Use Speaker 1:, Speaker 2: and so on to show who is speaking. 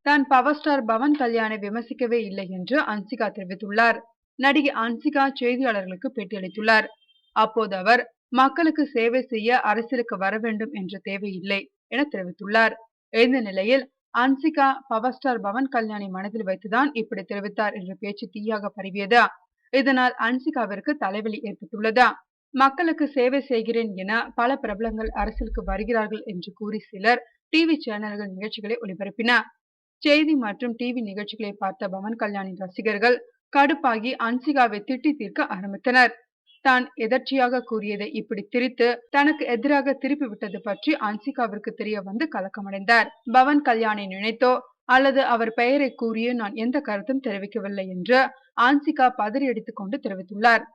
Speaker 1: தான் power star Pawan கல்யாணை விமர்சிக்கவே இல்லை என்று அன்சிகா தெரிவித்துள்ளார். நடிகை அன்சிகா செய்தியாளர்களுக்கு பேட்டியளித்துள்ளார். அப்போது அவர், மக்களுக்கு சேவை செய்ய அரசியலுக்கு வர வேண்டும் என்ற தேவையில்லை என தெரிவித்துள்ளார். இந்த நிலையில் அன்சிகா பவர் ஸ்டார் பவன் கல்யாணை மனதில் வைத்துதான் இப்படி தெரிவித்தார் என்ற பேச்சு தீயாக பரவியது. இதனால் அன்சிகாவிற்கு தலைவலி ஏற்பட்டுள்ளது. மக்களுக்கு சேவை செய்கிறேன் என பல பிரபலங்கள் அரசியலுக்கு வருகிறார்கள் என்று கூறி சிலர் டிவி சேனல்கள் நிகழ்ச்சிகளை ஒளிபரப்பின. செய்தி மற்றும் டிவி நிகழ்ச்சிகளை பார்த்த பவன் கல்யாணின் ரசிகர்கள் கடுப்பாகி அன்சிகாவை திட்டி தீர்க்க ஆரம்பித்தனர். தான் எதர்ச்சியாக கூறியதை இப்படி திரித்து தனக்கு எதிராக திருப்பி விட்டது பற்றி அன்சிகாவிற்கு தெரிய வந்து கலக்கமடைந்தார். பவன் கல்யாணை நினைத்தோ அல்லது அவர் பெயரை கூறியோ நான் எந்த கருத்தும் தெரிவிக்கவில்லை என்று அன்சிகா பதறி அடித்துக் கொண்டு தெரிவித்துள்ளார்.